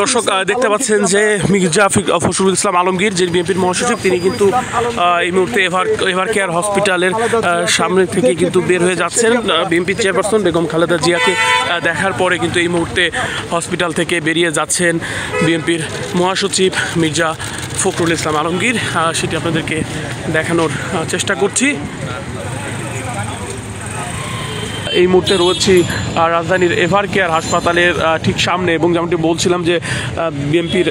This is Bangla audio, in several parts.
দর্শক দেখতে পাচ্ছেন যে মির্জা ফখরুল ইসলাম আলমগীর, যিনি বিএনপির মহাসচিব, তিনি কিন্তু এই মুহূর্তে এভার কেয়ার হসপিটালের সামনে থেকে কিন্তু বের হয়ে যাচ্ছেন। বিএনপির চেয়ারপারসন বেগম খালেদা জিয়াকে দেখার পরে কিন্তু এই মুহূর্তে হসপিটাল থেকে বেরিয়ে যাচ্ছেন বিএনপির মহাসচিব মির্জা ফখরুল ইসলাম আলমগীর। সেটি আপনাদেরকে দেখানোর চেষ্টা করছি। এই মুহূর্তে রয়েছি রাজধানীর এভার কেয়ার হাসপাতালের ঠিক সামনে, এবং যেমনটি বলছিলাম যে বিএনপির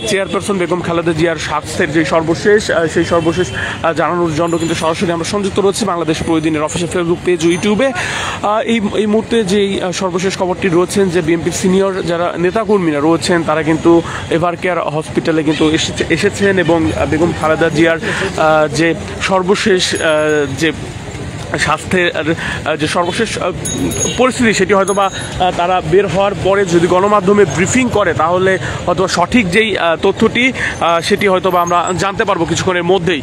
চেয়ারপারসন বেগম খালেদা জিয়ার স্বাস্থ্যের যে সেই সর্বশেষ জানানোর জন্য কিন্তু সরাসরি আমরা সংযুক্ত রয়েছি বাংলাদেশ প্রতিদিনের অফিসিয়াল ফেসবুক পেজ ও ইউটিউবে। এই মুহূর্তে যেই সর্বশেষ খবরটি রয়েছেন যে বিএনপির সিনিয়র যারা নেতাকর্মীরা রয়েছেন তারা কিন্তু এভার কেয়ার হসপিটালে কিন্তু এসেছেন, এবং বেগম খালেদা জিয়ার যে সর্বশেষ যে স্বাস্থ্যের যে সর্বশেষ পরিস্থিতি সেটি হয়তো বা তারা বের হওয়ার পরে যদি গণমাধ্যমে ব্রিফিং করে তাহলে হয়তো সঠিক যেই তথ্যটি সেটি হয়তো বা আমরা জানতে পারবো কিছুক্ষণের মধ্যেই।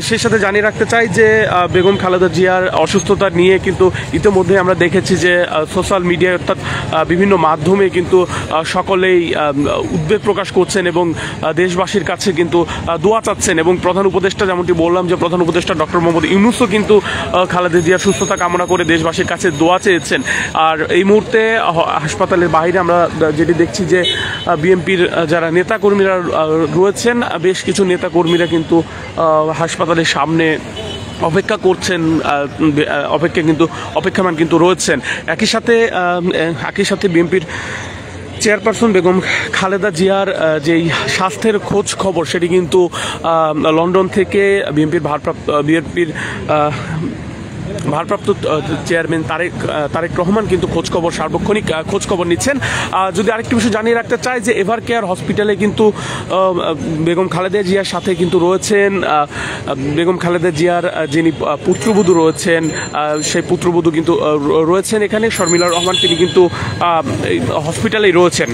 সেই সাথে জানিয়ে রাখতে চাই যে বেগম খালেদা জিয়ার অসুস্থতা নিয়ে কিন্তু ইতিমধ্যে আমরা দেখেছি যে সোশ্যাল মিডিয়ায় অর্থাৎ বিভিন্ন মাধ্যমে কিন্তু সকলেই উদ্বেগ প্রকাশ করছেন এবং দেশবাসীর কাছে কিন্তু দোয়া চাচ্ছেন, এবং প্রধান উপদেষ্টা, যেমনটি বললাম যে প্রধান উপদেষ্টা ডক্টর মোহাম্মদ ইউনূসও কিন্তু খালেদা জিয়ার সুস্থতা কামনা করে দেশবাসীর কাছে দোয়া চেয়েছেন। আর এই মুহূর্তে হাসপাতালের বাইরে আমরা যেটি দেখছি যে বিএনপির যারা নেতাকর্মীরা রয়েছেন, বেশ কিছু নেতাকর্মীরা কিন্তু হাসপাতালের সামনে অপেক্ষা করছেন, অপেক্ষমান কিন্তু রয়েছেন। একই সাথে বিএনপির চেয়ারপারসন বেগম খালেদা জিয়ার যেই স্বাস্থ্যের খোঁজ খবর সেটি কিন্তু লন্ডন থেকে বিএনপির ভারপ্রাপ্ত চেয়ারম্যান তারেক রহমান কিন্তু সার্বক্ষণিক খোঁজখবর নিচ্ছেন। যদি আরেকটি বিষয় জানিয়ে রাখতে চাই যে এভার কেয়ার হসপিটালে কিন্তু বেগম খালেদা জিয়ার সাথে কিন্তু রয়েছেন বেগম খালেদা জিয়ার যিনি পুত্রবধূ রয়েছেন, সেই পুত্রবধূ কিন্তু রয়েছেন এখানে। শর্মিলা রহমান তিনি কিন্তু হসপিটালেই রয়েছেন।